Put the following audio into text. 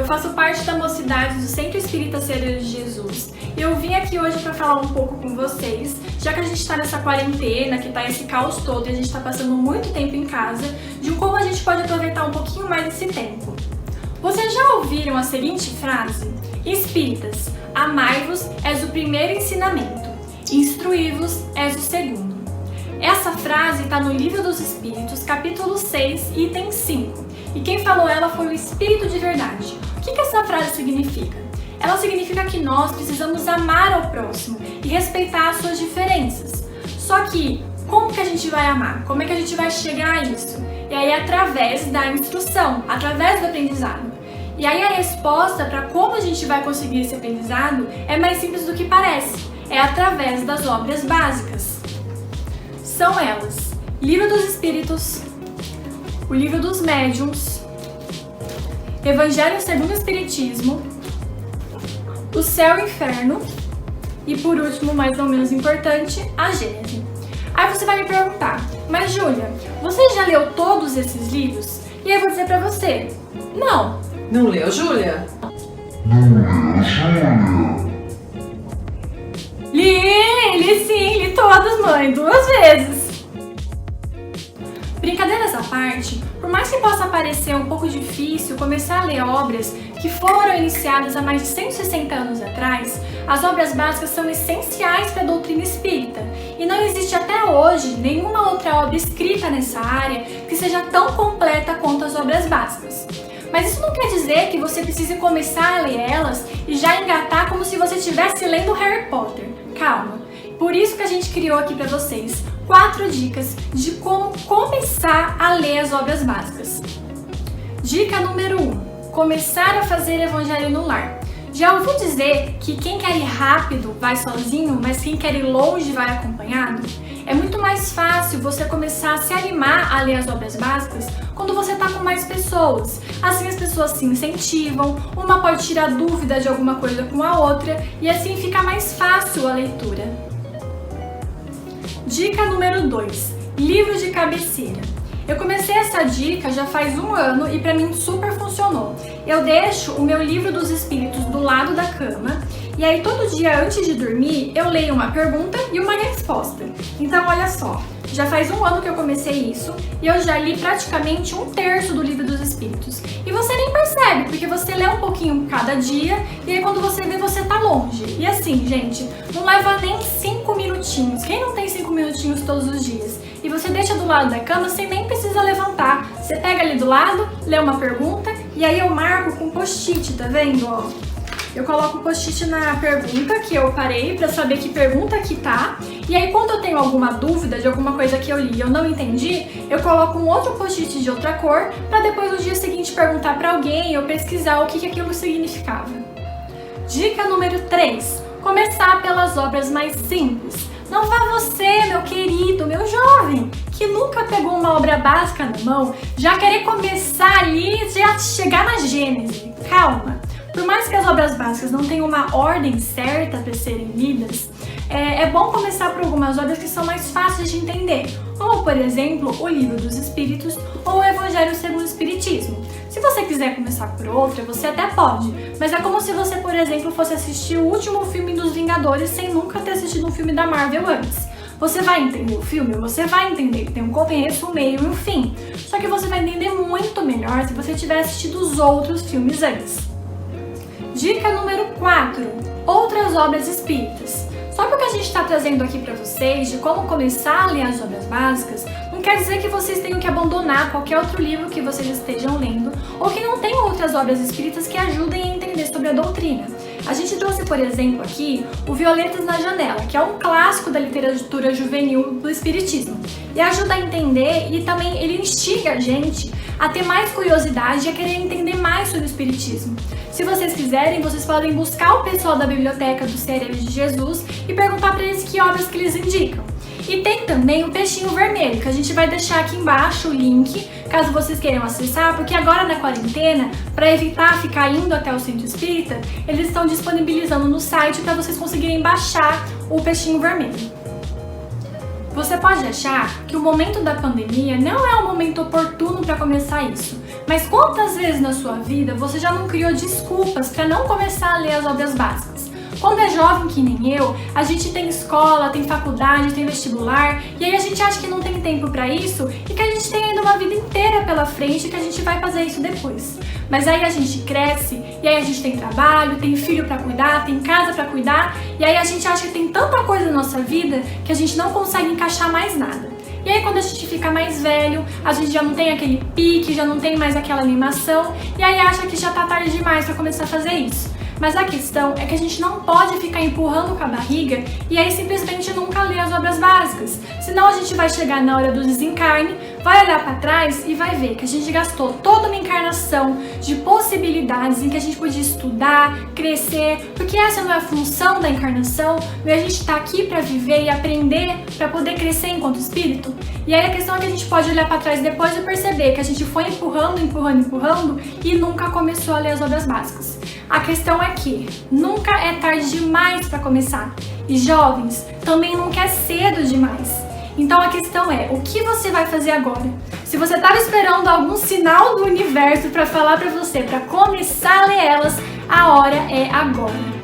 faço parte da mocidade do Centro Espírita Ceará de Jesus e eu vim aqui hoje para falar um pouco com vocês, já que a gente está nessa quarentena, que está esse caos todo e a gente está passando muito tempo em casa, de como a gente pode aproveitar um pouquinho mais esse tempo. Vocês já ouviram a seguinte frase? Espíritas, amai-vos és o primeiro ensinamento, instruí-vos és o segundo. Essa frase está no Livro dos Espíritos, capítulo 6, item 5. E quem falou ela foi o Espírito de Verdade. O que essa frase significa? Ela significa que nós precisamos amar ao próximo e respeitar as suas diferenças. Só que, como que a gente vai amar? Como é que a gente vai chegar a isso? E aí, através da instrução, através do aprendizado. E aí, a resposta para como a gente vai conseguir esse aprendizado é mais simples do que parece. É através das obras básicas. São elas: Livro dos Espíritos, o Livro dos Médiuns, Evangelho segundo o Espiritismo, o Céu e o Inferno e, por último, mais ou menos importante, a Gênese. Aí você vai me perguntar, mas Júlia, você já leu todos esses livros? E aí eu vou dizer pra você, não. Não leu, Júlia? Li sim, li todos, mãe, 2 vezes. Brincadeiras à parte, por mais que possa parecer um pouco difícil começar a ler obras que foram iniciadas há mais de 160 anos atrás, as obras básicas são essenciais para a doutrina espírita e não existe até hoje nenhuma outra obra escrita nessa área que seja tão completa quanto as obras básicas. Mas isso não quer dizer que você precise começar a ler elas e já engatar como se você estivesse lendo Harry Potter. Calma! Por isso que a gente criou aqui para vocês 4 dicas de como começar a ler as obras básicas. Dica número 1. Começar a fazer Evangelho no lar. Já ouviu dizer que quem quer ir rápido vai sozinho, mas quem quer ir longe vai acompanhado? É muito mais fácil você começar a se animar a ler as obras básicas quando você está com mais pessoas. Assim as pessoas se incentivam, uma pode tirar dúvida de alguma coisa com a outra e assim fica mais fácil a leitura. Dica número 2. Livro de cabeceira. Eu comecei essa dica já faz 1 ano e para mim super funcionou. Eu deixo o meu Livro dos Espíritos do lado da cama e aí todo dia antes de dormir eu leio uma pergunta e uma resposta. Então olha só, já faz 1 ano que eu comecei isso e eu já li praticamente 1/3 do Livro dos Espíritos. E você nem percebe, porque você lê um pouquinho cada dia e aí quando você vê você tá longe. E assim, gente, não leva nem 5 minutinhos. Quem não tem 5 minutinhos todos os dias? E você deixa do lado da cama, você nem precisa levantar. Você pega ali do lado, lê uma pergunta e aí eu marco com post-it, tá vendo? Ó, eu coloco o post-it na pergunta que eu parei pra saber que pergunta que tá. E aí quando eu tenho alguma dúvida de alguma coisa que eu li e eu não entendi, eu coloco um outro post-it de outra cor pra depois no dia seguinte perguntar pra alguém ou pesquisar o que aquilo significava. Dica número 3. Começar pelas obras mais simples. Não vá você, meu querido, meu jovem, que nunca pegou uma obra básica na mão, já querer começar ali e já chegar na Gênese. Calma! Por mais que as obras básicas não tenham uma ordem certa para serem lidas, é bom começar por algumas obras que são mais fáceis de entender, como por exemplo o Livro dos Espíritos ou o Evangelho segundo o Espiritismo. Se você quiser começar por outra, você até pode, mas é como se você, por exemplo, fosse assistir o último filme dos Vingadores sem nunca ter assistido um filme da Marvel antes. Você vai entender o filme, você vai entender que tem um começo, um meio e um fim, só que você vai entender muito melhor se você tiver assistido os outros filmes antes. Dica número 4. Outras obras espíritas. Só que o que a gente está trazendo aqui para vocês de como começar a ler as obras básicas não quer dizer que vocês tenham que abandonar qualquer outro livro que vocês estejam lendo ou que não tenham outras obras espíritas que ajudem a entender sobre a doutrina. A gente trouxe, por exemplo, aqui o Violetas na Janela, que é um clássico da literatura juvenil do espiritismo. E ajuda a entender e também ele instiga a gente a ter mais curiosidade e a querer entender mais sobre o espiritismo. Se vocês quiserem, vocês podem buscar o pessoal da biblioteca do CRL de Jesus e perguntar para eles que obras que eles indicam. E tem também o Peixinho Vermelho, que a gente vai deixar aqui embaixo o link, caso vocês queiram acessar, porque agora na quarentena, para evitar ficar indo até o centro espírita, eles estão disponibilizando no site para vocês conseguirem baixar o Peixinho Vermelho. Você pode achar que o momento da pandemia não é o momento oportuno para começar isso, Mas quantas vezes na sua vida você já não criou desculpas para não começar a ler as obras básicas? Quando é jovem que nem eu, a gente tem escola, tem faculdade, tem vestibular, e aí a gente acha que não tem tempo para isso e que a gente tem ainda uma vida inteira pela frente e que a gente vai fazer isso depois. Mas aí a gente cresce, e aí a gente tem trabalho, tem filho para cuidar, tem casa para cuidar, e aí a gente acha que tem tanta coisa na nossa vida que a gente não consegue encaixar mais nada. E aí quando a gente fica mais velho, a gente já não tem aquele pique, já não tem mais aquela animação, e aí acha que já tá tarde demais para começar a fazer isso. Mas a questão é que a gente não pode ficar empurrando com a barriga e aí simplesmente nunca ler as obras básicas. Senão a gente vai chegar na hora do desencarne, vai olhar para trás e vai ver que a gente gastou toda uma encarnação de possibilidades em que a gente podia estudar, crescer, porque essa não é a função da encarnação, e a gente está aqui para viver e aprender para poder crescer enquanto espírito. E aí a questão é que a gente pode olhar para trás depois e perceber que a gente foi empurrando e nunca começou a ler as obras básicas. A questão é que nunca é tarde demais para começar, e jovens, também nunca é cedo demais. Então a questão é, o que você vai fazer agora? Se você estava esperando algum sinal do universo para falar para você, para começar a ler elas, a hora é agora.